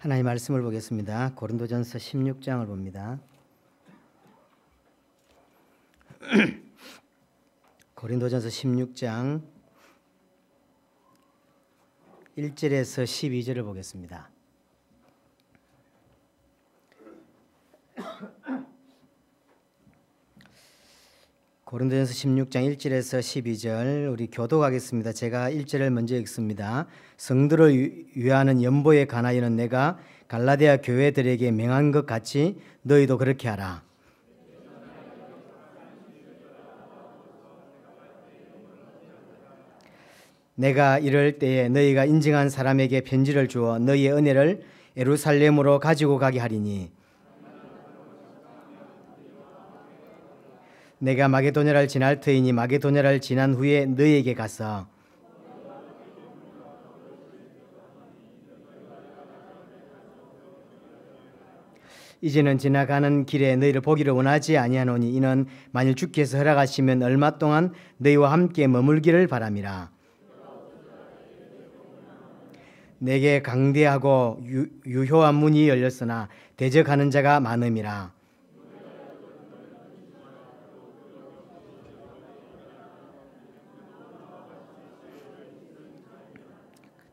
하나님의 말씀을 보겠습니다. 고린도전서 16장을 봅니다. 고린도전서 16장 1절에서 12절을 보겠습니다. 고린도전서 16장 1절에서 12절 우리 교독하겠습니다. 제가 1절을 먼저 읽습니다. 성도를 위하는 연보에 관하여는 내가 갈라디아 교회들에게 명한 것 같이 너희도 그렇게 하라. 내가 이럴 때에 너희가 인정한 사람에게 편지를 주어 너희의 은혜를 예루살렘으로 가지고 가게 하리니 내가 마게도냐를 지날 터이니 마게도냐를 지난 후에 너희에게 가서 이제는 지나가는 길에 너희를 보기를 원하지 아니하노니 이는 만일 주께서 허락하시면 얼마 동안 너희와 함께 머물기를 바람이라. 내게 강대하고 유효한 문이 열렸으나 대적하는 자가 많음이라.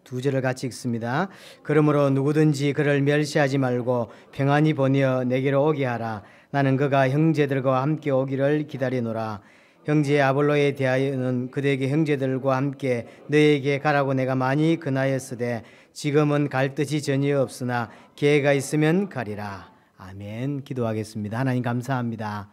두 절을 같이 읽습니다. 그러므로 누구든지 그를 멸시하지 말고 평안히 보내어 내게로 오게 하라. 나는 그가 형제들과 함께 오기를 기다리노라. 형제 아볼로에 대하여는 그대에게 형제들과 함께 너에게 가라고 내가 많이 권하였으되 지금은 갈 뜻이 전혀 없으나 기회가 있으면 가리라. 아멘. 기도하겠습니다. 하나님 감사합니다.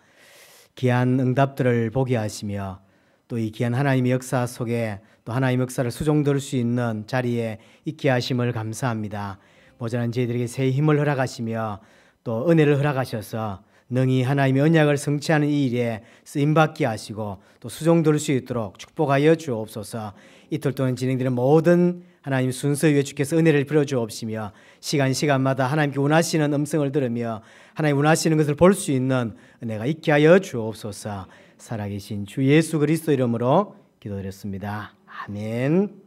귀한 응답들을 보게 하시며 또 이 귀한 하나님의 역사 속에 또 하나님의 역사를 수종들 수 있는 자리에 있게 하심을 감사합니다. 모자란 저희들에게 새 힘을 허락하시며 또 은혜를 허락하셔서 능히 하나님의 언약을 성취하는 이 일에 쓰임받게 하시고 또 수종들 수 있도록 축복하여 주옵소서. 이틀 동안 진행되는 모든 하나님 순서 위에 주께서 은혜를 빌어 주옵시며 시간마다 하나님께 원하시는 음성을 들으며 하나님 원하시는 것을 볼 수 있는 은혜가 있게 하여 주옵소서. 살아계신 주 예수 그리스도 이름으로 기도드렸습니다. 아멘.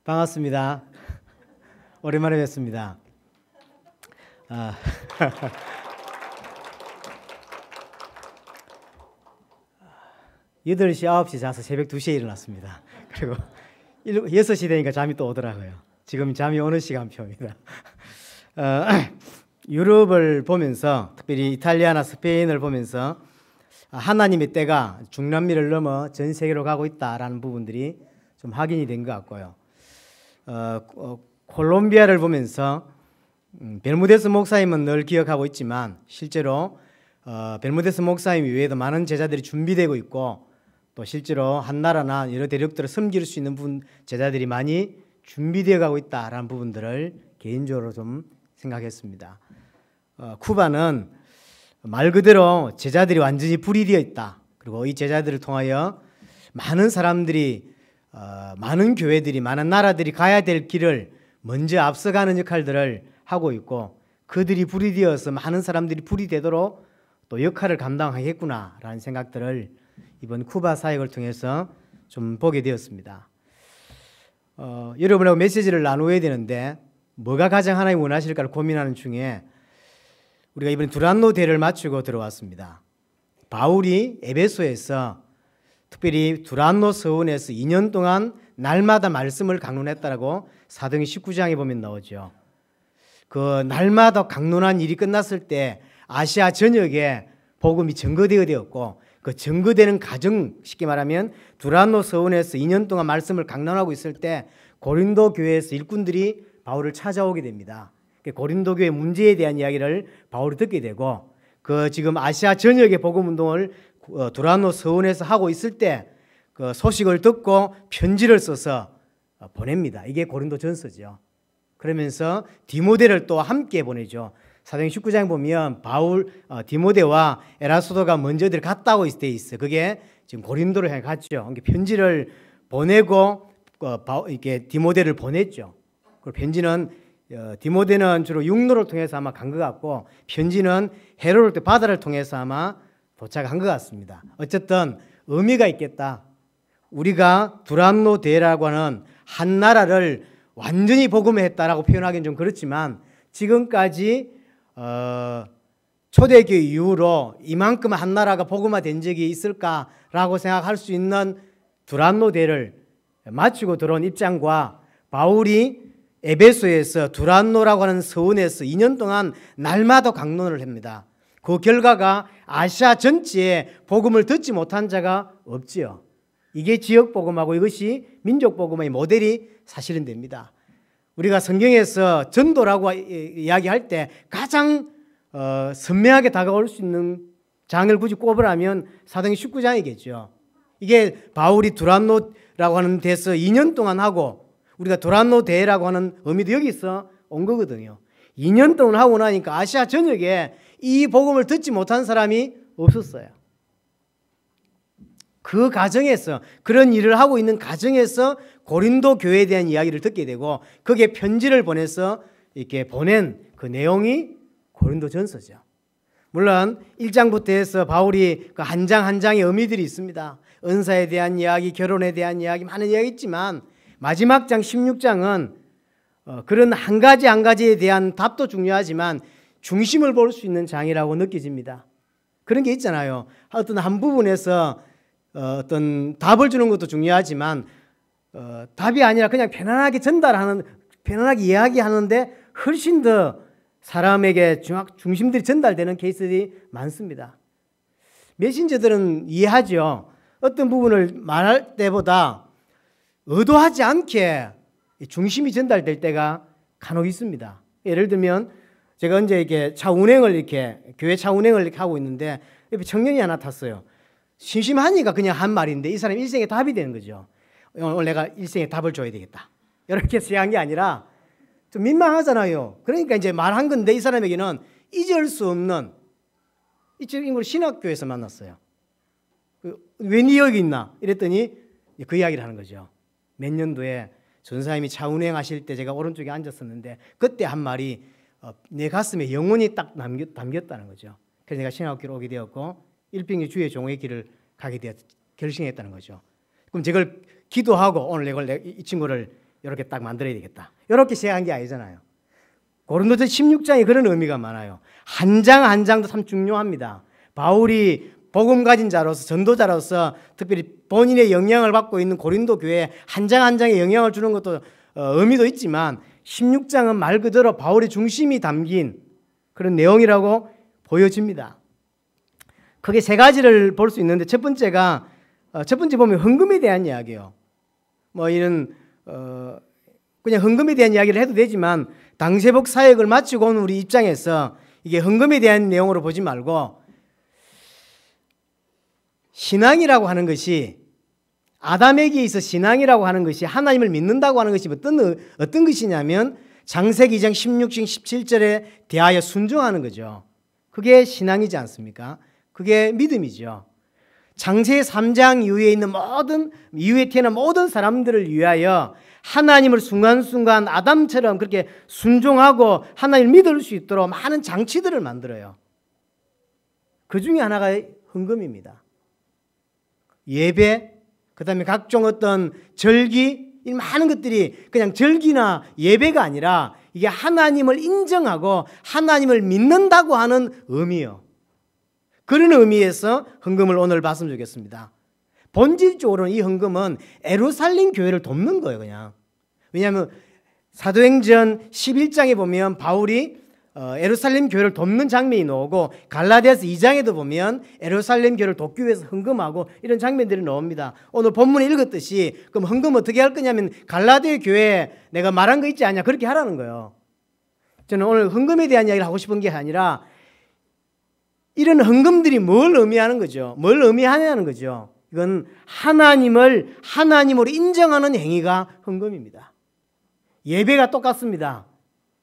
반갑습니다. 오랜만에 뵙습니다. 8시, 9시 자서 새벽 2시에 일어났습니다. 그리고 6시 되니까 잠이 또 오더라고요. 지금 잠이 오는 시간표입니다. 유럽을 보면서 특별히 이탈리아나 스페인을 보면서 하나님의 때가 중남미를 넘어 전 세계로 가고 있다라는 부분들이 좀 확인이 된 것 같고요. 콜롬비아를 보면서 베르무데스 목사님은 늘 기억하고 있지만 실제로 베르무데스 목사님 외에도 많은 제자들이 준비되고 있고 또 실제로 한 나라나 여러 대륙들을 섬길 수 있는 제자들이 많이 준비되어 가고 있다라는 부분들을 개인적으로 좀 생각했습니다. 쿠바는 말 그대로 제자들이 완전히 불이 되어 있다. 그리고 이 제자들을 통하여 많은 사람들이 많은 교회들이 많은 나라들이 가야 될 길을 먼저 앞서가는 역할들을 하고 있고 그들이 불이 되어서 많은 사람들이 불이 되도록 또 역할을 감당하겠구나라는 생각들을 이번 쿠바 사역을 통해서 좀 보게 되었습니다. 여러분하고 메시지를 나누어야 되는데 뭐가 가장 하나님 원하실까를 고민하는 중에 우리가 이번에 두란노 대를 마치고 들어왔습니다. 바울이 에베소에서 특별히 두란노 서원에서 2년 동안 날마다 말씀을 강론했다라고 사도행 19장에 보면 나오죠. 그 날마다 강론한 일이 끝났을 때 아시아 전역에 복음이 증거되었고 그 증거되는 과정, 쉽게 말하면 두란노 서원에서 2년 동안 말씀을 강론하고 있을 때 고린도 교회에서 일꾼들이 바울을 찾아오게 됩니다. 고린도 교회 문제에 대한 이야기를 바울이 듣게 되고 그 지금 아시아 전역의 복음 운동을 두란노 서원에서 하고 있을 때 그 소식을 듣고 편지를 써서 보냅니다. 이게 고린도전서죠. 그러면서 디모데를 또 함께 보내죠. 사도행 19장 보면 디모데와 에라스도가 먼저들 갔다고 돼 있어요. 그게 지금 고린도를 향해 갔죠. 그러니까 편지를 보내고 이렇게 디모데를 보냈죠. 그리고 편지는 디모데는 주로 육로를 통해서 아마 간 것 같고 편지는 해로를 때 바다를 통해서 아마 도착한 것 같습니다. 어쨌든 의미가 있겠다. 우리가 두란노 대라고 하는 한 나라를 완전히 복음화했다라고 표현하기는 좀 그렇지만 지금까지 초대교회 이후로 이만큼 한 나라가 복음화된 적이 있을까라고 생각할 수 있는 두란노 대를 마치고 들어온 입장과 바울이 에베소에서 두란노라고 하는 서원에서 2년 동안 날마다 강론을 합니다. 그 결과가 아시아 전체에 복음을 듣지 못한 자가 없지요. 이게 지역 복음하고 이것이 민족 복음의 모델이 사실은 됩니다. 우리가 성경에서 전도라고 이야기할 때 가장 선명하게 다가올 수 있는 장을 굳이 꼽으라면 사도행 19장이겠죠. 이게 바울이 두란노라고 하는 데서 2년 동안 하고 우리가 두란노 대회라고 하는 의미도 여기서 온 거거든요. 2년 동안 하고 나니까 아시아 전역에 이 복음을 듣지 못한 사람이 없었어요. 그 과정에서 그런 일을 하고 있는 과정에서 고린도 교회에 대한 이야기를 듣게 되고 거기에 편지를 보내서 이렇게 보낸 그 내용이 고린도전서죠. 물론 1장부터 해서 바울이 그 한 장 한 장의 의미들이 있습니다. 은사에 대한 이야기, 결혼에 대한 이야기 많은 이야기 있지만 마지막 장 16장은 그런 한 가지 한 가지에 대한 답도 중요하지만 중심을 볼 수 있는 장이라고 느껴집니다. 그런 게 있잖아요. 어떤 한 부분에서 어떤 답을 주는 것도 중요하지만 답이 아니라 그냥 편안하게 전달하는, 편안하게 이야기하는데 훨씬 더 사람에게 중심들이 전달되는 케이스들이 많습니다. 메신저들은 이해하죠. 어떤 부분을 말할 때보다 의도하지 않게 중심이 전달될 때가 간혹 있습니다. 예를 들면 제가 언제 이렇게 차 운행을 이렇게 교회 차 운행을 이렇게 하고 있는데 옆에 청년이 하나 탔어요. 심심하니까 그냥 한 말인데 이 사람 일생의 답이 되는 거죠. 오늘 내가 일생의 답을 줘야 되겠다. 이렇게 생각한 게 아니라 좀 민망하잖아요. 그러니까 이제 말한 건데 이 사람에게는 잊을 수 없는 이 친구를 신학교에서 만났어요. 왜 니 여기 있나? 이랬더니 그 이야기를 하는 거죠. 몇 년도에 전사님이 차 운행하실 때 제가 오른쪽에 앉았었는데 그때 한 말이 내 가슴에 영원히 딱 담겼다는 거죠. 그래서 내가 신학교로 오게 되었고 일평생 주의 종의 길을 가게 되었 결심했다는 거죠. 그럼 저걸 기도하고 오늘 이걸 이 친구를 이렇게 딱 만들어야 되겠다. 이렇게 시작한 게 아니잖아요. 고린도전 16장에 그런 의미가 많아요. 한 장 한 장도 참 중요합니다. 바울이 복음 가진 자로서 전도자로서 특별히 본인의 영향을 받고 있는 고린도 교회에 한 장 한 장에 영향을 주는 것도 의미도 있지만 16장은 말 그대로 바울의 중심이 담긴 그런 내용이라고 보여집니다. 크게 세 가지를 볼 수 있는데 첫 번째 보면 헌금에 대한 이야기예요. 뭐 이런 그냥 헌금에 대한 이야기를 해도 되지만 당세복 사역을 마치고 온 우리 입장에서 이게 헌금에 대한 내용으로 보지 말고 신앙이라고 하는 것이 아담에게 있어 신앙이라고 하는 것이 하나님을 믿는다고 하는 것이 어떤 것이냐면 창세기 2장 16절 17절에 대하여 순종하는 거죠. 그게 신앙이지 않습니까? 그게 믿음이죠. 창세기 3장 이후에 있는 이후에 태어난 모든 사람들을 위하여 하나님을 순간순간 아담처럼 그렇게 순종하고 하나님을 믿을 수 있도록 많은 장치들을 만들어요. 그 중에 하나가 헌금입니다. 예배, 그 다음에 각종 어떤 절기, 이 많은 것들이 그냥 절기나 예배가 아니라 이게 하나님을 인정하고 하나님을 믿는다고 하는 의미예요. 그런 의미에서 헌금을 오늘 봤으면 좋겠습니다. 본질적으로는 이 헌금은 예루살렘 교회를 돕는 거예요, 그냥. 왜냐하면 사도행전 11장에 보면 바울이 예루살렘 교회를 돕는 장면이 나오고 갈라디아서 2장에도 보면 예루살렘 교회를 돕기 위해서 헌금하고 이런 장면들이 나옵니다. 오늘 본문에 읽었듯이 그럼 헌금 어떻게 할 거냐면 갈라디아 교회에 내가 말한 거 있지 않냐 그렇게 하라는 거예요. 저는 오늘 헌금에 대한 이야기를 하고 싶은 게 아니라 이런 헌금들이 뭘 의미하는 거죠? 뭘 의미하냐는 거죠. 이건 하나님으로 인정하는 행위가 헌금입니다. 예배가 똑같습니다.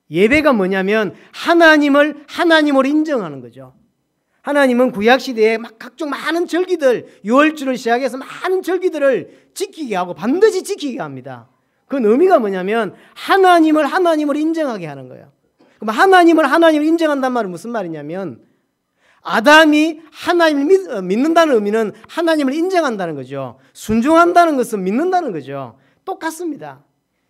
예배가 뭐냐면 하나님으로 인정하는 거죠. 하나님은 구약시대에 각종 많은 절기들, 유월주를 시작해서 많은 절기들을 지키게 하고 반드시 지키게 합니다. 그 의미가 뭐냐면 하나님으로 인정하게 하는 거예요. 그럼 하나님을 인정한단 말은 무슨 말이냐면 아담이 하나님을 믿는다는 의미는 하나님을 인정한다는 거죠. 순종한다는 것은 믿는다는 거죠. 똑같습니다.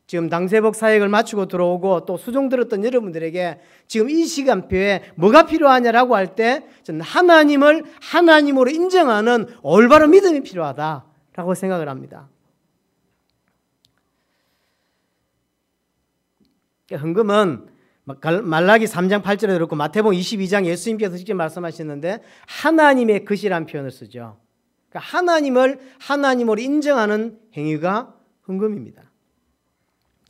지금 당세복 사역을 마치고 들어오고 또 수종 들었던 여러분들에게 지금 이 시간표에 뭐가 필요하냐라고 할 때 저는 하나님을 하나님으로 인정하는 올바른 믿음이 필요하다라고 생각을 합니다. 헌금은 말라기 3장 8절에 그렇고 마태복음 22장 예수님께서 직접 말씀하셨는데 하나님의 것이라는 표현을 쓰죠. 그러니까 하나님을 하나님으로 인정하는 행위가 헌금입니다.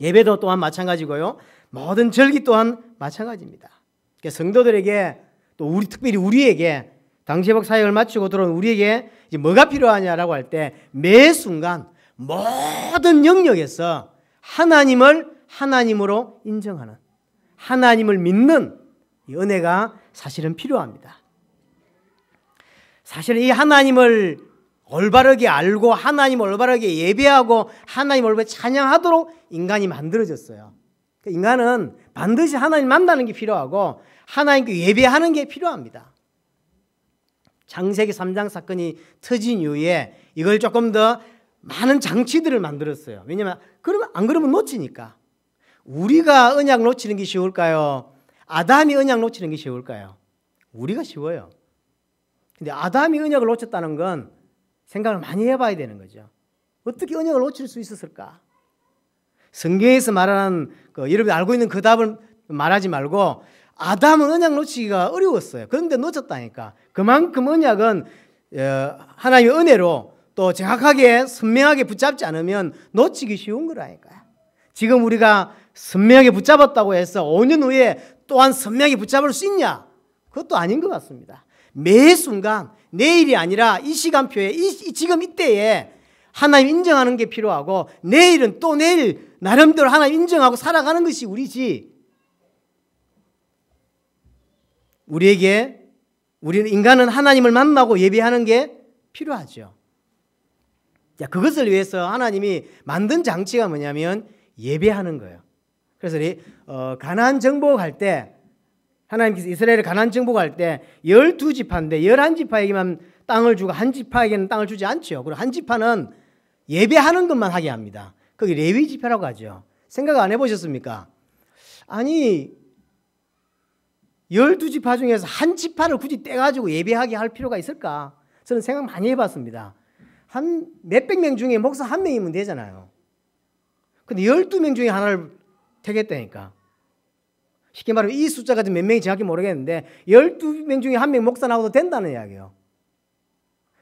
예배도 또한 마찬가지고요. 모든 절기 또한 마찬가지입니다. 그러니까 성도들에게 또 특별히 우리에게 당시복 사역을 마치고 들어온 우리에게 이제 뭐가 필요하냐라고 할 때 매 순간 모든 영역에서 하나님을 하나님으로 인정하는 하나님을 믿는 이 은혜가 사실은 필요합니다. 사실 이 하나님을 올바르게 알고 하나님을 올바르게 예배하고 하나님을 올바르게 찬양하도록 인간이 만들어졌어요. 인간은 반드시 하나님 만나는 게 필요하고 하나님께 예배하는 게 필요합니다. 창세기 3장 사건이 터진 이후에 이걸 조금 더 많은 장치들을 만들었어요. 왜냐하면 안 그러면 놓치니까. 우리가 언약 놓치는 게 쉬울까요? 아담이 언약 놓치는 게 쉬울까요? 우리가 쉬워요. 근데 아담이 언약을 놓쳤다는 건 생각을 많이 해봐야 되는 거죠. 어떻게 언약을 놓칠 수 있었을까? 성경에서 말하는 여러분이 알고 있는 그 답을 말하지 말고 아담은 언약 놓치기가 어려웠어요. 그런데 놓쳤다니까. 그만큼 언약은 하나님의 은혜로 또 정확하게 선명하게 붙잡지 않으면 놓치기 쉬운 거라니까요. 지금 우리가 선명하게 붙잡았다고 해서 5년 후에 또한 선명하게 붙잡을 수 있냐? 그것도 아닌 것 같습니다. 매 순간 내일이 아니라 이 시간표에 지금 이때에 하나님 인정하는 게 필요하고 내일은 또 내일 나름대로 하나님 인정하고 살아가는 것이 우리지. 우리는 인간은 하나님을 만나고 예배하는 게 필요하죠. 자, 그것을 위해서 하나님이 만든 장치가 뭐냐면 예배하는 거예요. 그래서 가나안 정복할 때 하나님께서 이스라엘을 가나안 정복할 때 12지파인데 11지파에게만 땅을 주고 한 지파에게는 땅을 주지 않죠. 그리고 한 지파는 예배하는 것만 하게 합니다. 거기 레위 지파라고 하죠. 생각 안 해보셨습니까? 아니 12지파 중에서 한 지파를 굳이 떼가지고 예배하게 할 필요가 있을까? 저는 생각 많이 해봤습니다. 한 몇백 명 중에 목사 한 명이면 되잖아요. 근데 12명 중에 하나를 택했다니까. 쉽게 말하면 이 숫자가 몇 명이 정확히 모르겠는데 12명 중에 한 명 목사 나와도 된다는 이야기예요.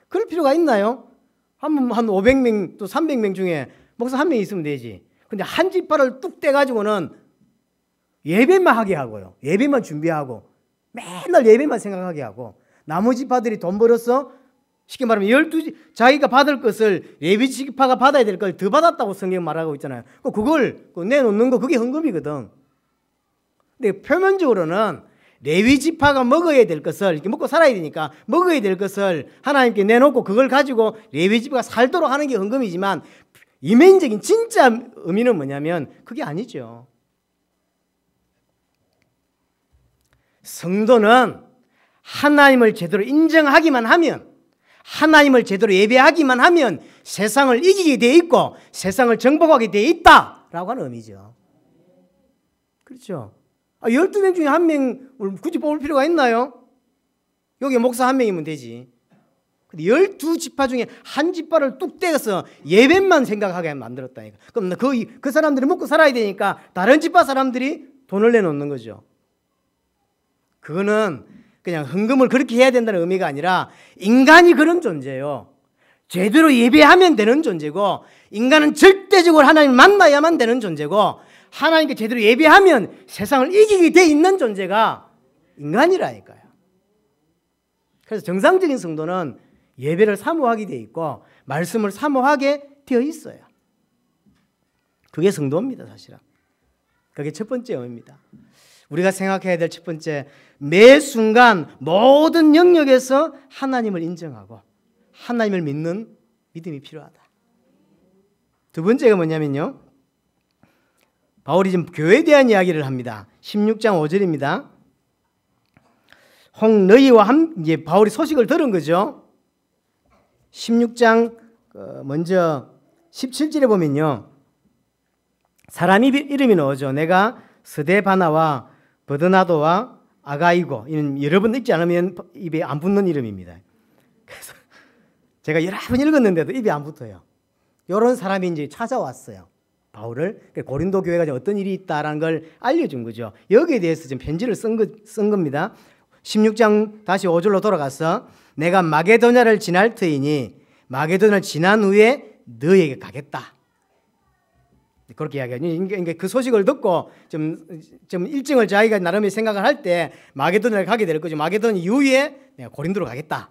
그럴 필요가 있나요? 한 500명 또 300명 중에 목사 한 명 있으면 되지. 근데 한 지파를 뚝 떼가지고는 예배만 하게 하고요. 예배만 준비하고 맨날 예배만 생각하게 하고 나머지 지파들이 돈 벌어서 쉽게 말하면 자기가 받을 것을 레위 지파가 받아야 될 걸 더 받았다고 성경 말하고 있잖아요. 그걸 내놓는 거 그게 헌금이거든. 근데 표면적으로는 레위 지파가 먹어야 될 것을 이렇게 먹고 살아야 되니까 먹어야 될 것을 하나님께 내놓고 그걸 가지고 레위 지파가 살도록 하는 게 헌금이지만 이면적인 진짜 의미는 뭐냐면 그게 아니죠. 성도는 하나님을 제대로 인정하기만 하면 하나님을 제대로 예배하기만 하면 세상을 이기게 돼 있고 세상을 정복하게 돼 있다라고 하는 의미죠. 그렇죠. 12명 중에 한 명을 굳이 뽑을 필요가 있나요? 여기 목사 한 명이면 되지. 근데 12지파 중에 한 지파를 뚝 떼서 예배만 생각하게 만들었다니까. 그럼 그 사람들이 먹고 살아야 되니까 다른 지파 사람들이 돈을 내놓는 거죠. 그거는 그냥 헌금을 그렇게 해야 된다는 의미가 아니라 인간이 그런 존재예요. 제대로 예배하면 되는 존재고 인간은 절대적으로 하나님을 만나야만 되는 존재고 하나님께 제대로 예배하면 세상을 이기게 돼 있는 존재가 인간이라니까요. 그래서 정상적인 성도는 예배를 사모하게 돼 있고 말씀을 사모하게 되어 있어요. 그게 성도입니다, 사실은. 그게 첫 번째 의미입니다. 우리가 생각해야 될 첫 번째, 매 순간 모든 영역에서 하나님을 인정하고 하나님을 믿는 믿음이 필요하다. 두 번째가 뭐냐면요, 바울이 지금 교회에 대한 이야기를 합니다. 16장 5절입니다. 혹 너희와 이제 바울이 소식을 들은 거죠. 16장 먼저 17절에 보면요, 사람 이름이 나오죠. 내가 스데바나와 버드나도와 아가이고, 이는 여러 번 읽지 않으면 입에 안 붙는 이름입니다. 그래서 제가 여러 번 읽었는데도 입에 안 붙어요. 이런 사람이 이제 찾아왔어요. 바울을. 고린도 교회가 어떤 일이 있다라는 걸 알려준 거죠. 여기에 대해서 지금 편지를 쓴 겁니다. 16장 다시 5절로 돌아가서 내가 마게도냐를 지날 터이니 마게도냐를 지난 후에 너에게 가겠다. 그렇게 이야기해요. 그러니까 그 소식을 듣고 좀 일정을 자기가 나름의 생각을 할 때 마게도냐를 가게 될 거죠. 마게도냐 이후에 내가 고린도로 가겠다.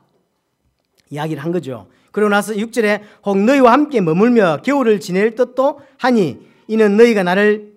이야기를 한 거죠. 그러고 나서 6절에 혹 너희와 함께 머물며 겨울을 지낼 뜻도 하니 이는 너희가 나를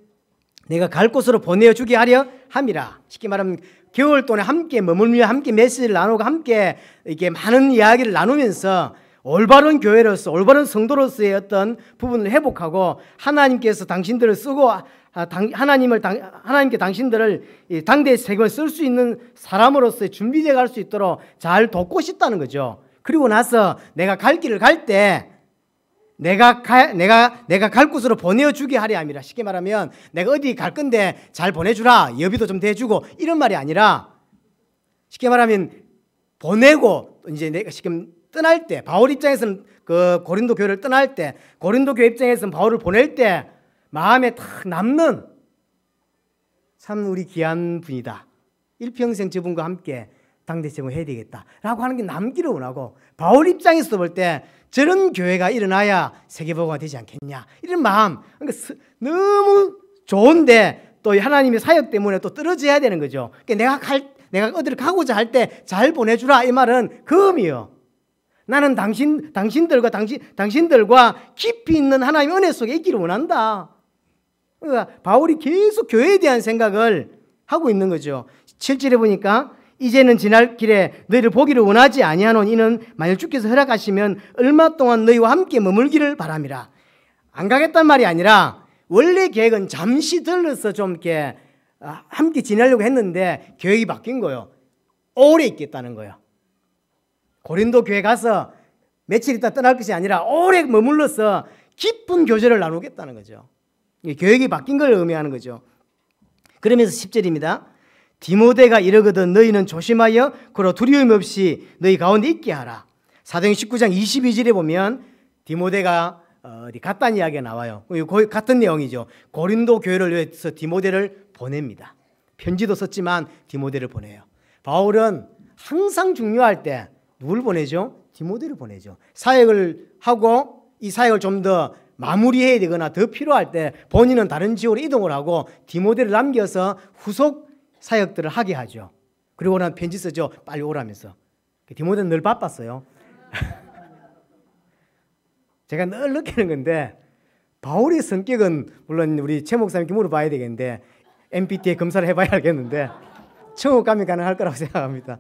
내가 갈 곳으로 보내어 주게 하려 함이라. 쉽게 말하면 겨울 동안에 함께 머물며 함께 메시지를 나누고 함께 이렇게 많은 이야기를 나누면서 올바른 교회로서 올바른 성도로서의 어떤 부분을 회복하고 하나님께서 당신들을 쓰고 하나님께 당신들을 당대의 세금을 쓸 수 있는 사람으로서의 준비되어 갈 수 있도록 잘 돕고 싶다는 거죠. 그리고 나서 내가 갈 길을 갈 때 내가 갈 곳으로 보내주게 하려 함이라. 쉽게 말하면 내가 어디 갈 건데 잘 보내주라, 여비도 좀 대주고 이런 말이 아니라 쉽게 말하면 보내고 이제 내가 지금 떠날 때 바울 입장에서는 그 고린도 교회를 떠날 때 고린도 교회 입장에서는 바울을 보낼 때 마음에 탁 남는 참 우리 귀한 분이다. 일평생 저분과 함께 당대 제공을 해야 되겠다라고 하는 게 남기를 원하고 바울 입장에서 볼 때 저런 교회가 일어나야 세계보고가 되지 않겠냐 이런 마음. 그러니까 너무 좋은데 또 하나님의 사역 때문에 또 떨어져야 되는 거죠. 그러니까 내가 어디를 가고자 할 때 잘 보내주라 이 말은 그 의미요. 나는 당신들과 깊이 있는 하나님의 은혜 속에 있기를 원한다. 그러니까 바울이 계속 교회에 대한 생각을 하고 있는 거죠. 7절에 보니까 이제는 지날 길에 너희를 보기를 원하지 아니하노니 이는 만일 주께서 허락하시면 얼마 동안 너희와 함께 머물기를 바람이라. 안 가겠단 말이 아니라 원래 계획은 잠시 들러서 좀 이렇게 함께 지내려고 했는데 계획이 바뀐 거예요. 오래 있겠다는 거예요. 고린도 교회 가서 며칠 있다 떠날 것이 아니라 오래 머물러서 깊은 교제를 나누겠다는 거죠. 계획이 바뀐 걸 의미하는 거죠. 그러면서 10절입니다. 디모데가 이르거든 너희는 조심하여 그로 두려움 없이 너희 가운데 있게 하라. 사도행 19장 22절에 보면 디모데가 어디 갔다는 이야기가 나와요. 거의 같은 내용이죠. 고린도 교회를 위해서 디모데를 보냅니다. 편지도 썼지만 디모데를 보내요. 바울은 항상 중요할 때 누굴 보내죠? 디모데를 보내죠. 사역을 하고 이 사역을 좀 더 마무리해야 되거나 더 필요할 때 본인은 다른 지역으로 이동을 하고 디모데를 남겨서 후속 사역들을 하게 하죠. 그리고 난 편지 쓰죠. 빨리 오라면서. 디모데는 늘 바빴어요. 제가 늘 느끼는 건데 바울의 성격은 물론 우리 최 목사님께 물어봐야 되겠는데 MBTI 검사를 해봐야 알겠는데 천국 가면 가능할 거라고 생각합니다.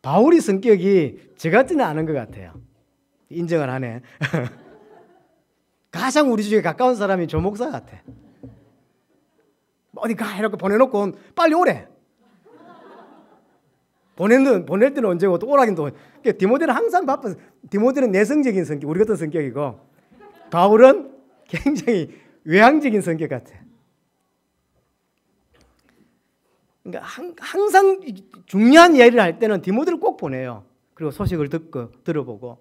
바울의 성격이 저 같지는 않은 것 같아요. 인정을 하네. 가장 우리 중에 가까운 사람이 조 목사 같아. 어디 가 이렇게 보내놓고 빨리 오래. 보낼 때는 언제고 또 오라긴 또. 디모데는 항상 바빠. 디모데는 내성적인 성격, 우리 같은 성격이고 바울은 굉장히 외향적인 성격 같아. 그러니까 항상 중요한 이야기를 할 때는 디모데를 꼭 보내요. 그리고 소식을 듣고 들어보고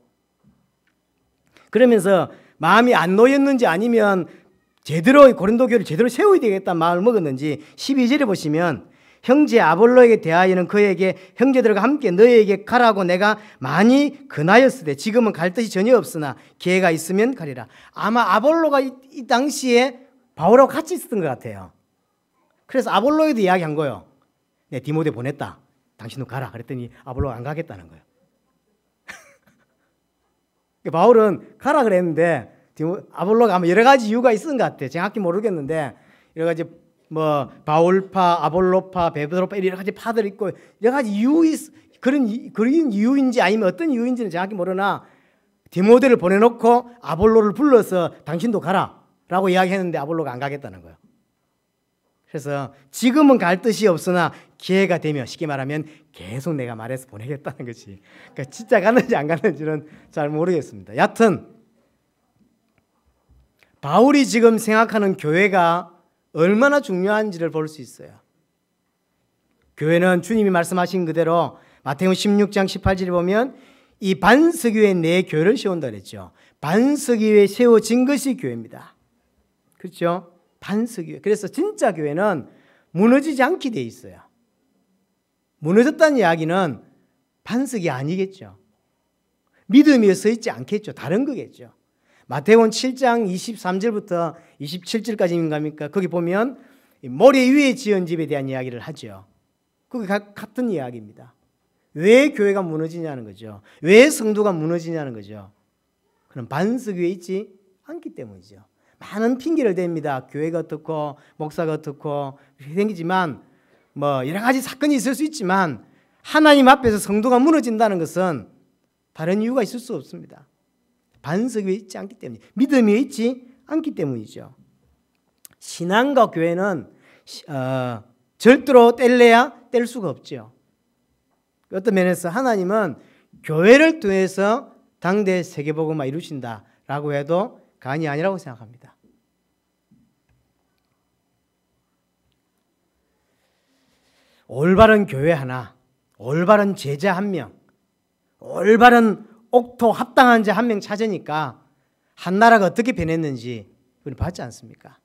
그러면서 마음이 안 놓였는지 아니면 제대로 고린도 교회를 제대로 세워야 되겠다는 마음을 먹었는지 12절에 보시면 형제 아볼로에게 대하여는 그에게 형제들과 함께 너희에게 가라고 내가 많이 권하였으되 지금은 갈 뜻이 전혀 없으나 기회가 있으면 가리라. 아마 아볼로가 이 당시에 바울하고 같이 있었던 것 같아요. 그래서 아볼로에도 이야기한 거예요. 내 디모데 보냈다. 당신도 가라. 그랬더니 아볼로가 안 가겠다는 거예요. 바울은 가라 그랬는데 아볼로가 아마 여러 가지 이유가 있었던 것 같아요. 정확히 모르겠는데 여러 가지 뭐 바울파, 아볼로파, 베드로파 여러 가지 파들 있고 여러 가지 이유 그런 이유인지 아니면 어떤 이유인지는 정확히 모르나 디모데를 보내놓고 아볼로를 불러서 당신도 가라라고 이야기했는데 아볼로가 안 가겠다는 거예요. 그래서 지금은 갈 뜻이 없으나 기회가 되면 쉽게 말하면 계속 내가 말해서 보내겠다는 거지. 그러니까 진짜 갔는지 안 갔는지는 잘 모르겠습니다. 여하튼 바울이 지금 생각하는 교회가 얼마나 중요한지를 볼 수 있어요. 교회는 주님이 말씀하신 그대로 마태복음 16장 18절에 보면 이 반석 위에 내 교회를 세운다 그랬죠. 반석 위에 세워진 것이 교회입니다. 그렇죠? 반석 위에. 그래서 진짜 교회는 무너지지 않게 돼 있어요. 무너졌다는 이야기는 반석이 아니겠죠. 믿음이 위에 서 있지 않겠죠. 다른 거겠죠. 마태복음 7장 23절부터 27절까지인가 거기 보면 모래 위에 지은 집에 대한 이야기를 하죠. 그게 같은 이야기입니다. 왜 교회가 무너지냐는 거죠. 왜 성도가 무너지냐는 거죠. 그럼 반석 위에 있지 않기 때문이죠. 많은 핑계를 댑니다. 교회가 어떻고 목사가 어떻고 생기지만 뭐 여러 가지 사건이 있을 수 있지만 하나님 앞에서 성도가 무너진다는 것은 다른 이유가 있을 수 없습니다. 반석 위에 있지 않기 때문에, 믿음이 있지 않기 때문이죠. 신앙과 교회는 절대로 뗄래야 뗄 수가 없죠. 어떤 면에서 하나님은 교회를 통해서 당대 세계복음화 이루신다라고 해도 간이 아니라고 생각합니다. 올바른 교회 하나, 올바른 제자 한 명, 올바른 옥토 합당한 자 한 명 찾으니까 한 나라가 어떻게 변했는지 우리 봤지 않습니까?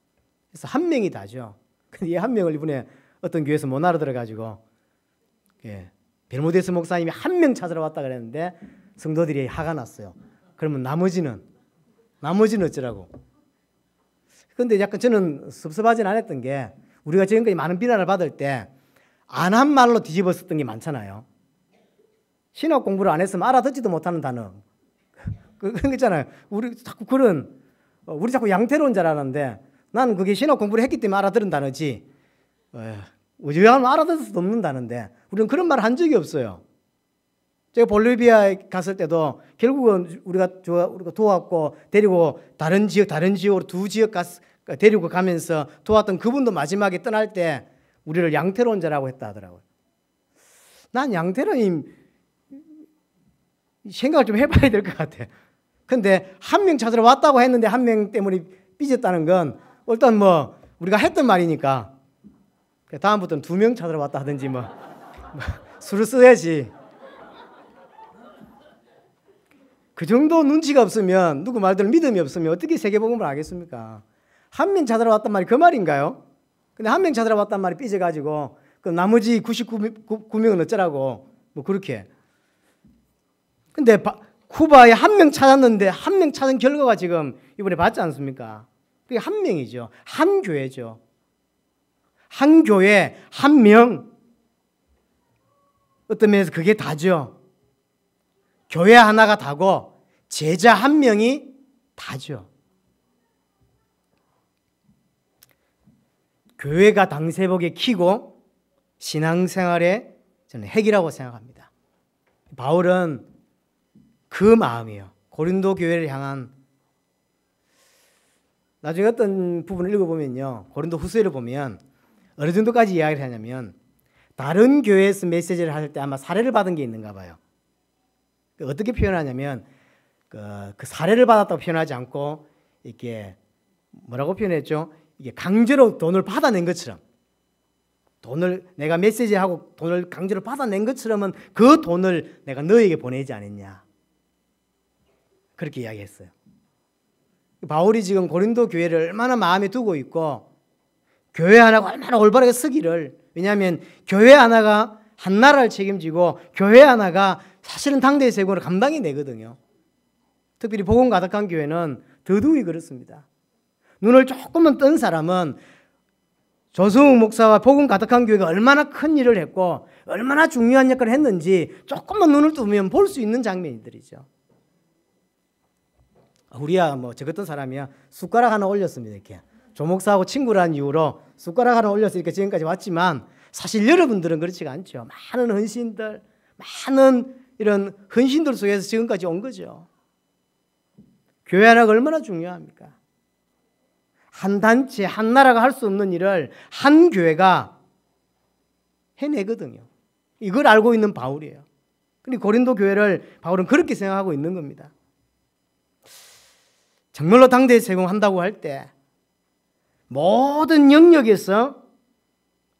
그래서 한 명이 다죠. 근데 이 한 명을 이번에 어떤 교회에서 못 알아들어가지고 벨모데스 목사님이 한 명 찾으러 왔다 그랬는데 성도들이 화가 났어요. 그러면 나머지는 어쩌라고. 그런데 약간 저는 섭섭하진 않았던 게 우리가 지금까지 많은 비난을 받을 때 안 한 말로 뒤집어 썼던 게 많잖아요. 신학 공부를 안 했으면 알아듣지도 못하는 단어. 그런 거 있잖아요. 우리 자꾸 양태로운 줄 알았는데 나는 그게 신학 공부를 했기 때문에 알아들은 단어지. 우리가 알아들을 수도 없는 단어인데 우리는 그런 말을 한 적이 없어요. 제가 볼리비아에 갔을 때도 결국은 우리가 도왔고 데리고 다른 지역으로 두 지역 데리고 가면서 도왔던 그분도 마지막에 떠날 때 우리를 양태로운 자라고 했다 하더라고요. 난 양태로임 생각을 좀 해봐야 될 것 같아. 근데 한 명 찾으러 왔다고 했는데 한 명 때문에 삐졌다는 건 일단 뭐 우리가 했던 말이니까 다음부터는 2명 찾으러 왔다 하든지 뭐 수를 써야지. 그 정도 눈치가 없으면 누구 말대로 믿음이 없으면 어떻게 세계복음을 하겠습니까? 한 명 찾으러 왔단 말이 그 말인가요? 근데 한 명 찾으러 왔단 말이 삐져가지고 그 나머지 99명은 어쩌라고 뭐 그렇게. 근데 쿠바에 한 명 찾았는데 한 명 찾은 결과가 지금 이번에 봤지 않습니까? 그게 한 명이죠. 한 교회죠. 한 교회 한 명. 어떤 면에서 그게 다죠. 교회 하나가 다고 제자 한 명이 다죠. 교회가 당세복의 키고 신앙생활의 저는 핵이라고 생각합니다. 바울은 그 마음이에요. 고린도 교회를 향한. 나중에 어떤 부분을 읽어보면요, 고린도 후서를 보면 어느 정도까지 이야기를 하냐면 다른 교회에서 메시지를 할 때 아마 사례를 받은 게 있는가 봐요. 어떻게 표현하냐면 그 사례를 받았다고 표현하지 않고 이렇게 뭐라고 표현했죠? 이게 강제로 돈을 받아낸 것처럼, 돈을 내가 메시지하고 돈을 강제로 받아낸 것처럼은 그 돈을 내가 너에게 보내지 않았냐, 그렇게 이야기했어요. 바울이 지금 고린도 교회를 얼마나 마음에 두고 있고 교회 하나가 얼마나 올바르게 서기를, 왜냐하면 교회 하나가 한 나라를 책임지고 교회 하나가 사실은 당대의 세금을 감당해 내거든요. 특별히 복음 가득한 교회는 더더욱 그렇습니다. 눈을 조금만 뜬 사람은 조성욱 목사와 복음 가득한 교회가 얼마나 큰 일을 했고 얼마나 중요한 역할을 했는지 조금만 눈을 뜨면 볼 수 있는 장면들이죠. 우리야 뭐 저 같은 사람이야 숟가락 하나 올렸습니다. 이렇게 조 목사하고 친구라는 이유로 숟가락 하나 올려서 이렇게 지금까지 왔지만 사실 여러분들은 그렇지가 않죠. 많은 헌신들, 많은 이런 헌신들 속에서 지금까지 온 거죠. 교회 하나가 얼마나 중요합니까? 한 단체, 한 나라가 할 수 없는 일을 한 교회가 해내거든요. 이걸 알고 있는 바울이에요. 근데 고린도 교회를 바울은 그렇게 생각하고 있는 겁니다. 정말로 당대에 세공한다고 할 때 모든 영역에서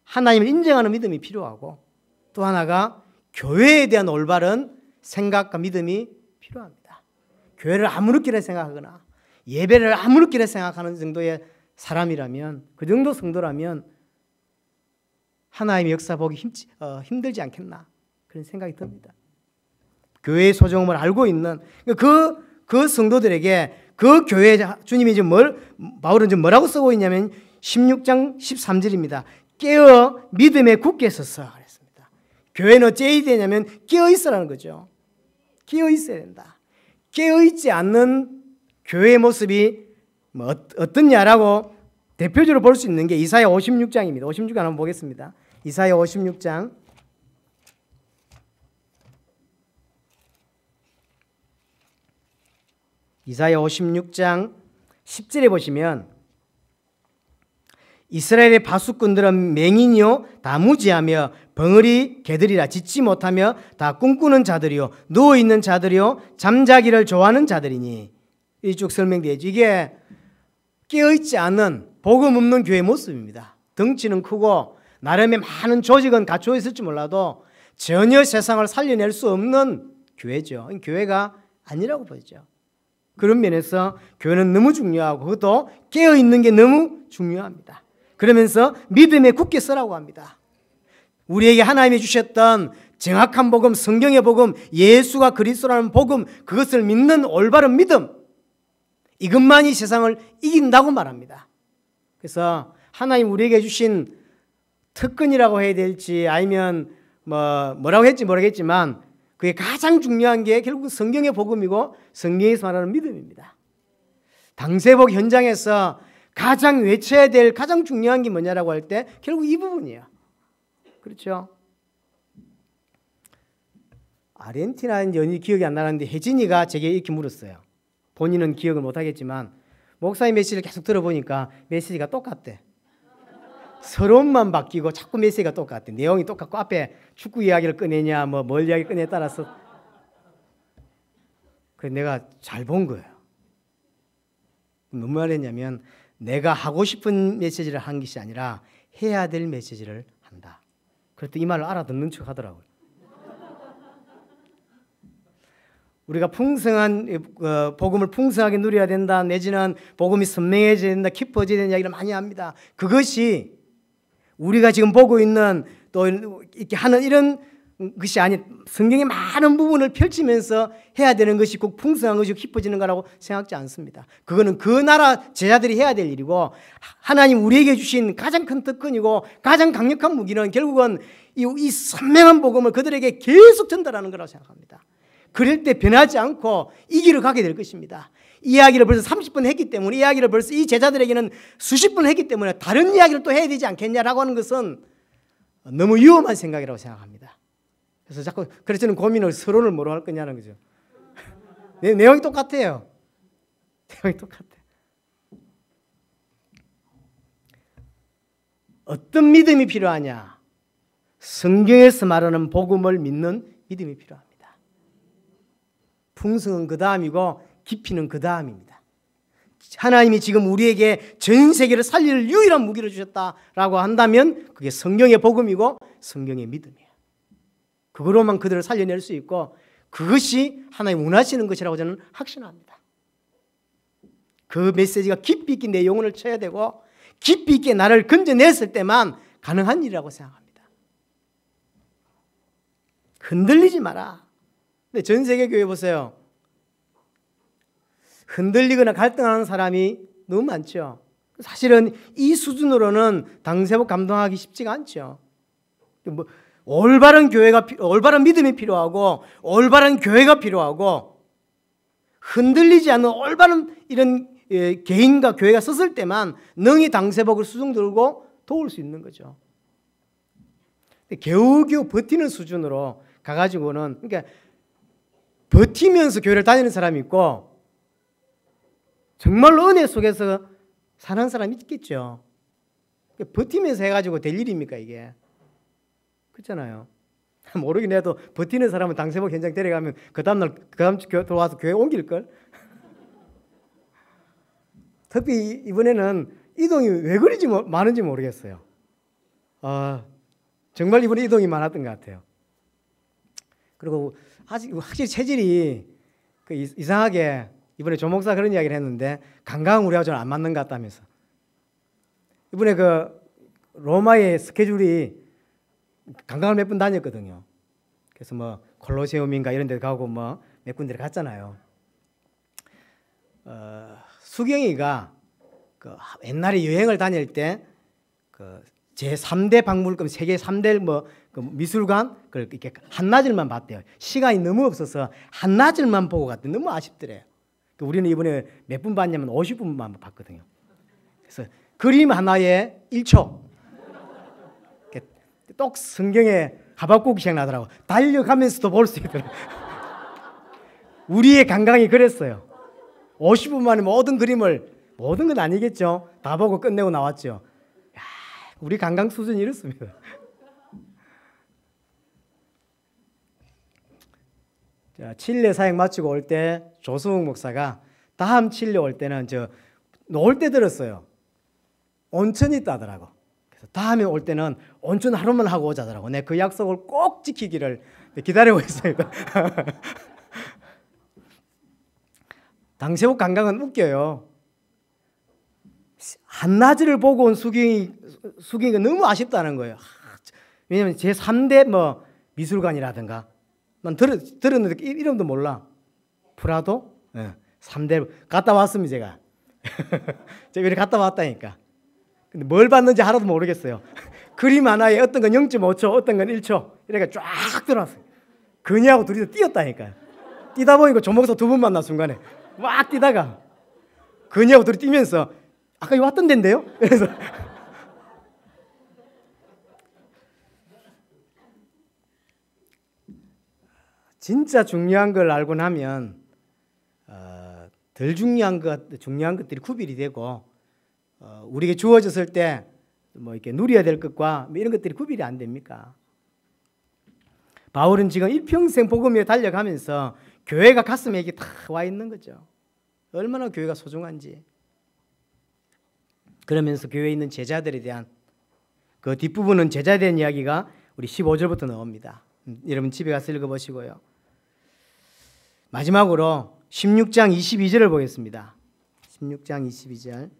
하나님을 인정하는 믿음이 필요하고, 또 하나가 교회에 대한 올바른 생각과 믿음이 필요합니다. 교회를 아무렇게나 생각하거나 예배를 아무렇게나 생각하는 정도의 사람이라면, 그 정도 성도라면 하나님의 역사 보기 힘들지 않겠나, 그런 생각이 듭니다. 교회의 소중함을 알고 있는 그 성도들에게 그 교회, 주님이 지금 바울은 지금 뭐라고 쓰고 있냐면 16장 13절입니다. 깨어 믿음에 굳게 서서 그랬습니다. 교회는 어찌 되냐면 깨어 있으라는 거죠. 깨어 있어야 된다. 깨어 있지 않는 교회의 모습이 어떻냐라고 대표적으로 볼 수 있는 게 이사야 56장입니다. 56장 한번 보겠습니다. 이사야 56장. 이사야 56장 10절에 보시면 이스라엘의 바수꾼들은 맹인이요 다 무지하며 벙어리 개들이라 짖지 못하며 다 꿈꾸는 자들이요 누워있는 자들이요 잠자기를 좋아하는 자들이니, 쭉 설명되죠. 이게 깨어있지 않은 복음 없는 교회의 모습입니다. 덩치는 크고 나름의 많은 조직은 갖추어 있을지 몰라도 전혀 세상을 살려낼 수 없는 교회죠. 교회가 아니라고 보죠. 그런 면에서 교회는 너무 중요하고 그것도 깨어있는 게 너무 중요합니다. 그러면서 믿음에 굳게 서라고 합니다. 우리에게 하나님이 주셨던 정확한 복음, 성경의 복음, 예수가 그리스도라는 복음, 그것을 믿는 올바른 믿음, 이것만이 세상을 이긴다고 말합니다. 그래서 하나님 우리에게 주신 특권이라고 해야 될지 아니면 뭐라고 했지 모르겠지만 그게 가장 중요한 게 결국 성경의 복음이고 성경에서 말하는 믿음입니다. 당세복 현장에서 가장 외쳐야 될 가장 중요한 게 뭐냐라고 할 때 결국 이 부분이에요. 그렇죠? 아르헨티나인지 어디 기억이 안 나는데 혜진이가 제게 이렇게 물었어요. 본인은 기억을 못 하겠지만 목사님 메시지를 계속 들어보니까 메시지가 똑같대. 서론만 바뀌고 자꾸 메시지가 똑같대. 내용이 똑같고 앞에 축구 이야기를 꺼내냐 뭘 이야기 꺼내냐에 따라서. 그래서 내가 잘 본 거예요. 무슨 말했냐면 내가 하고 싶은 메시지를 한 것이 아니라 해야 될 메시지를 한다. 그랬더니 이 말을 알아듣는 척 하더라고요. 우리가 풍성한 복음을 풍성하게 누려야 된다, 내지는 복음이 선명해져야 된다, 깊어져야 된다 이야기를 많이 합니다. 그것이 우리가 지금 보고 있는 또 이렇게 하는 이런 것이 아닌 성경의 많은 부분을 펼치면서 해야 되는 것이 꼭 풍성한 것이 깊어지는 거라고 생각지 않습니다. 그거는 그 나라 제자들이 해야 될 일이고, 하나님 우리에게 주신 가장 큰 특권이고 가장 강력한 무기는 결국은 이 선명한 복음을 그들에게 계속 전달하는 거라고 생각합니다. 그럴 때 변하지 않고 이 길을 가게 될 것입니다. 이야기를 벌써 30분 했기 때문에, 이야기를 벌써 이 제자들에게는 수십 분 했기 때문에 다른 이야기를 또 해야 되지 않겠냐라고 하는 것은 너무 위험한 생각이라고 생각합니다. 그래서 자꾸 그래서 저는 고민을 서론을 뭐로 할 거냐는 거죠. 내용이 똑같아요. 내용이 똑같아. 어떤 믿음이 필요하냐? 성경에서 말하는 복음을 믿는 믿음이 필요합니다. 풍성은 그 다음이고 깊이는 그 다음입니다. 하나님이 지금 우리에게 전 세계를 살릴 유일한 무기를 주셨다라고 한다면 그게 성경의 복음이고 성경의 믿음이에요. 그거로만 그들을 살려낼 수 있고 그것이 하나님 원하시는 것이라고 저는 확신합니다. 그 메시지가 깊이 있게 내 영혼을 쳐야 되고 깊이 있게 나를 건져냈을 때만 가능한 일이라고 생각합니다. 흔들리지 마라. 근데 전 세계 교회 보세요. 흔들리거나 갈등하는 사람이 너무 많죠. 사실은 이 수준으로는 당세복 감당하기 쉽지가 않죠. 올바른 믿음이 필요하고 올바른 교회가 필요하고 흔들리지 않는 올바른 이런 개인과 교회가 섰을 때만 능히 당세복을 수중 들고 도울 수 있는 거죠. 겨우겨우 버티는 수준으로 가가지고는, 그러니까 버티면서 교회를 다니는 사람이 있고 정말로 은혜 속에서 사는 사람이 있겠죠. 버티면서 해가지고 될 일입니까 이게? 그렇잖아요. 모르긴 해도 버티는 사람은 당세복 현장 데려가면 그 다음날 그 다음 주 들어와서 교회 옮길걸? 특히 이번에는 이동이 왜 그리 많은지 모르겠어요. 정말 이번에 이동이 많았던 것 같아요. 그리고 확실히 체질이 이상하게 이번에 조 목사 그런 이야기를 했는데 관광은 우리하고 좀 안 맞는 것 같다면서. 이번에 로마의 스케줄이 관광을 몇 번 다녔거든요. 그래서 뭐 콜로세움인가 이런 데 가고 뭐 몇 군데 갔잖아요. 수경이가 옛날에 여행을 다닐 때 제3대 박물관, 세계 3대 미술관 그걸 이렇게 한나절만 봤대요. 시간이 너무 없어서 한나절만 보고 갔대. 너무 아쉽더래요. 우리는 이번에 몇 분 봤냐면 50분만 봤거든요. 그래서 그림 하나에 1초. 똑 성경에 하박국 생각나더라고. 달려가면서도 볼 수 있더라고. 우리의 관광이 그랬어요. 50분 만에 모든 그림을, 모든 건 아니겠죠. 다 보고 끝내고 나왔죠. 야, 우리 관광 수준이 이렇습니다. 자, 칠레 사역 마치고 올 때 조승욱 목사가 다음 칠레 올 때는 놓을 때 들었어요. 온천이 있다더라고. 그래서 다음에 올 때는 온천 하루만 하고 오자더라고. 내 그 약속을 꼭 지키기를 기다리고 있습니다. 당세옥 관광은 웃겨요. 한낮을 보고 온 수경이가 너무 아쉽다는 거예요. 왜냐하면 제3대 미술관이라든가 난 들었는데 이름도 몰라. 프라도? 네. 3대 갔다 왔습니다. 제가. 제가 이렇게 갔다 왔다니까. 근데 뭘 봤는지 하나도 모르겠어요. 그림 하나에 어떤 건 0.5초, 어떤 건 1초 이렇게 쫙 들어왔어요. 그녀하고 둘이서 뛰었다니까요. 뛰다 보니까 조목사 두 분 만나 순간에 막 뛰다가 그녀하고 둘이 뛰면서 아까 왔던 데인데요? 그래서 진짜 중요한 걸 알고 나면 덜 중요한 것들이 구별이 되고 우리에게 주어졌을 때 이렇게 누려야 될 것과 이런 것들이 구별이 안 됩니까? 바울은 지금 일평생 복음 위에 달려가면서 교회가 가슴에 이게 다 와 있는 거죠. 얼마나 교회가 소중한지. 그러면서 교회에 있는 제자들에 대한 그 뒷부분은 제자에 대한 이야기가 우리 15절부터 나옵니다. 여러분 집에 가서 읽어보시고요. 마지막으로 16장 22절을 보겠습니다. 16장 22절.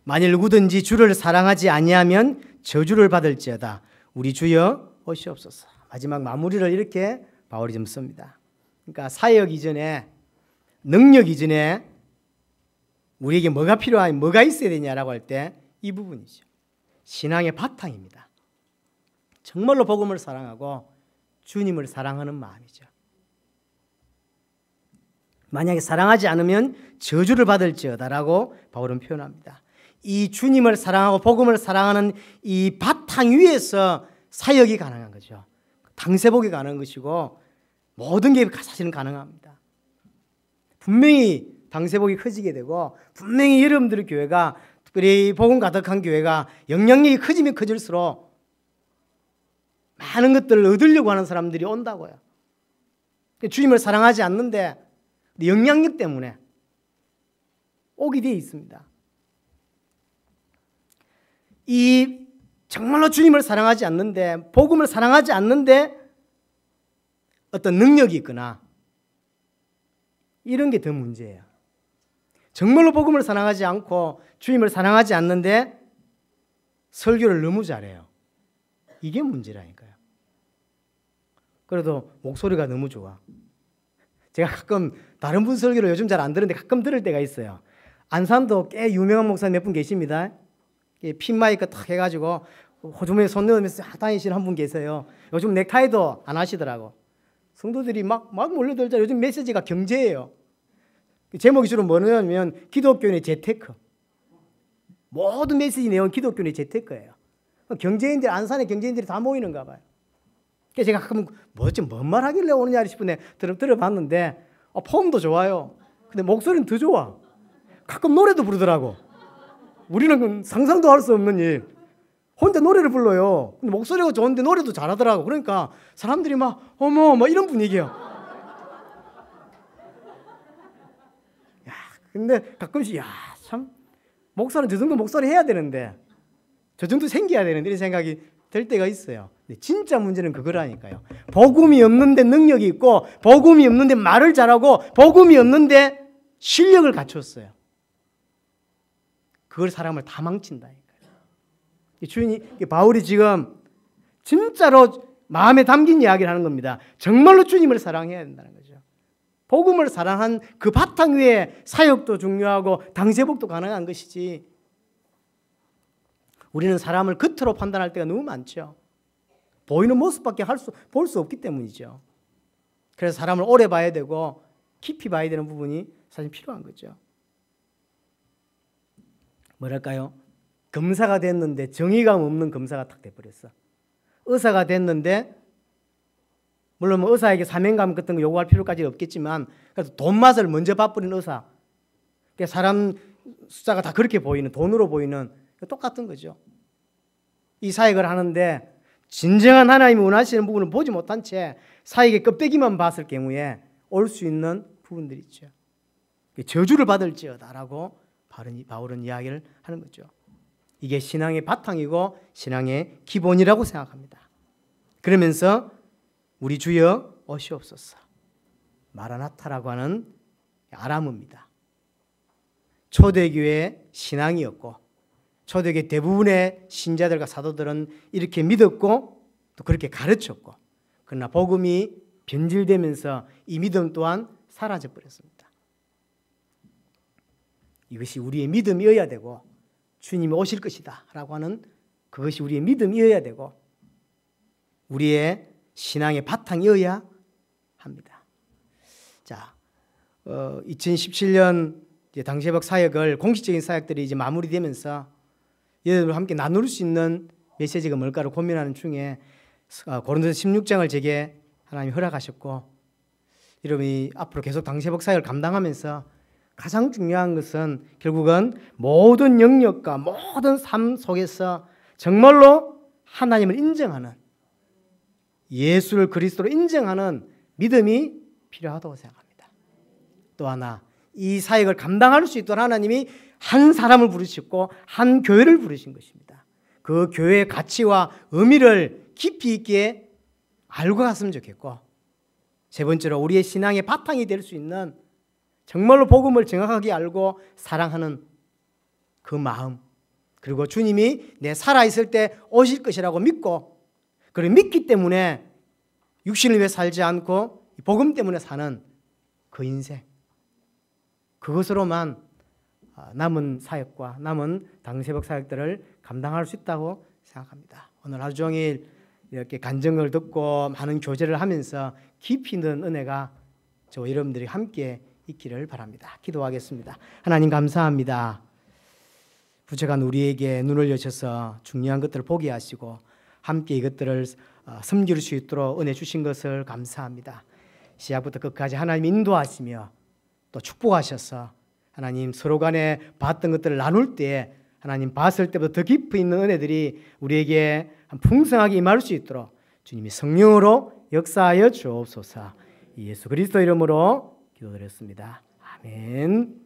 만일 누구든지 주를 사랑하지 아니하면 저주를 받을지어다. 우리 주여 오시옵소서. 마지막 마무리를 이렇게 바울이 좀 씁니다. 그러니까 사역 이전에, 능력 이전에 우리에게 뭐가 필요하냐, 뭐가 있어야 되냐라고 할 때 이 부분이죠. 신앙의 바탕입니다. 정말로 복음을 사랑하고 주님을 사랑하는 마음이죠. 만약에 사랑하지 않으면 저주를 받을지어다라고 바울은 표현합니다. 이 주님을 사랑하고 복음을 사랑하는 이 바탕 위에서 사역이 가능한 거죠. 당세복이 가능한 것이고 모든 게 사실은 가능합니다. 분명히 당세복이 커지게 되고 분명히 여러분들의 교회가 특별히 복음 가득한 교회가 영향력이 커지면 커질수록 많은 것들을 얻으려고 하는 사람들이 온다고요. 주님을 사랑하지 않는데 영향력 때문에 오게 되어 있습니다. 이 정말로 주님을 사랑하지 않는데 복음을 사랑하지 않는데 어떤 능력이 있거나 이런 게 더 문제예요. 정말로 복음을 사랑하지 않고 주님을 사랑하지 않는데 설교를 너무 잘해요. 이게 문제라니까요. 그래도 목소리가 너무 좋아. 제가 가끔 다른 분 설교를 요즘 잘 안 들었는데 가끔 들을 때가 있어요. 안산도 꽤 유명한 목사 몇 분 계십니다. 핀 마이크 딱 해가지고 호주머니에 손 넣으면서 다니시는 한 분 계세요. 요즘 넥타이도 안 하시더라고. 성도들이 막 몰려들자. 요즘 메시지가 경제예요. 제목이 주로 뭐냐면 기독교인의 재테크. 모든 메시지 내용 기독교인의 재테크예요. 경제인들, 안산의 경제인들이 다 모이는가 봐요. 그래서 제가 가끔 뭔 말 하길래 오느냐 싶은데 들어봤는데 폼도 좋아요. 근데 목소리는 더 좋아. 가끔 노래도 부르더라고. 우리는 상상도 할 수 없는 일. 혼자 노래를 불러요. 근데 목소리가 좋은데 노래도 잘하더라고. 그러니까 사람들이 막 어머 막 이런 분위기야. 야, 근데 가끔씩 참 목사는 저 정도 목소리 해야 되는데 저 정도 생겨야 되는데 이런 생각이 들 때가 있어요. 근데 진짜 문제는 그거라니까요. 복음이 없는데 능력이 있고 복음이 없는데 말을 잘하고 복음이 없는데 실력을 갖췄어요. 그걸 사람을 다 망친다니까요. 주인이 바울이 지금 진짜로 마음에 담긴 이야기를 하는 겁니다. 정말로 주님을 사랑해야 된다는 거죠. 복음을 사랑한 그 바탕 위에 사역도 중요하고 당세복도 가능한 것이지. 우리는 사람을 겉으로 판단할 때가 너무 많죠. 보이는 모습밖에 볼 수 없기 때문이죠. 그래서 사람을 오래 봐야 되고 깊이 봐야 되는 부분이 사실 필요한 거죠. 뭐랄까요? 검사가 됐는데 정의감 없는 검사가 딱 돼버렸어. 의사가 됐는데 물론 뭐 의사에게 사명감 같은 거 요구할 필요까지 없겠지만 그래도 돈 맛을 먼저 봐버린 의사. 사람 숫자가 다 그렇게 보이는, 돈으로 보이는 똑같은 거죠. 이 사역을 하는데 진정한 하나님이 원하시는 부분을 보지 못한 채 사역의 껍데기만 봤을 경우에 올 수 있는 부분들이 있죠. 저주를 받을지어다라고 바울은 이야기를 하는 거죠. 이게 신앙의 바탕이고 신앙의 기본이라고 생각합니다. 그러면서 우리 주여 오시옵소서. 마라나타라고 하는 아람어입니다. 초대교회 신앙이었고 초대교회 대부분의 신자들과 사도들은 이렇게 믿었고 또 그렇게 가르쳤고 그러나 복음이 변질되면서 이 믿음 또한 사라져 버렸습니다. 이것이 우리의 믿음이어야 되고 주님이 오실 것이다 라고 하는 그것이 우리의 믿음이어야 되고 우리의 신앙의 바탕이어야 합니다. 자, 2017년 당세복 사역을 공식적인 사역들이 이제 마무리되면서 여러분과 함께 나눌 수 있는 메시지가 뭘까를 고민하는 중에 고린도서 16장을 제게 하나님이 허락하셨고 여러분이 앞으로 계속 당세복 사역을 감당하면서 가장 중요한 것은 결국은 모든 영역과 모든 삶 속에서 정말로 하나님을 인정하는 예수를 그리스도로 인정하는 믿음이 필요하다고 생각합니다. 또 하나 이 사역을 감당할 수 있도록 하나님이 한 사람을 부르셨고 한 교회를 부르신 것입니다. 그 교회의 가치와 의미를 깊이 있게 알고 갔으면 좋겠고 세 번째로 우리의 신앙의 바탕이 될 수 있는 정말로 복음을 정확하게 알고 사랑하는 그 마음 그리고 주님이 내 살아있을 때 오실 것이라고 믿고 그리고 믿기 때문에 육신을 위해 살지 않고 복음 때문에 사는 그 인생 그것으로만 남은 사역과 남은 당세복 사역들을 감당할 수 있다고 생각합니다. 오늘 하루 종일 이렇게 간증을 듣고 많은 교제를 하면서 깊이 있는 은혜가 저와 여러분들이 함께 있기를 바랍니다. 기도하겠습니다. 하나님 감사합니다. 부족한 우리에게 눈을 여셔서 중요한 것들을 보게 하시고 함께 이것들을 섬길 수 있도록 은혜 주신 것을 감사합니다. 시작부터 끝까지 하나님 인도하시며 또 축복하셔서 하나님 서로 간에 봤던 것들을 나눌 때 하나님 봤을 때보다 더 깊이 있는 은혜들이 우리에게 풍성하게 임할 수 있도록 주님이 성령으로 역사하여 주옵소서. 예수 그리스도 이름으로 기도드렸습니다. 아멘.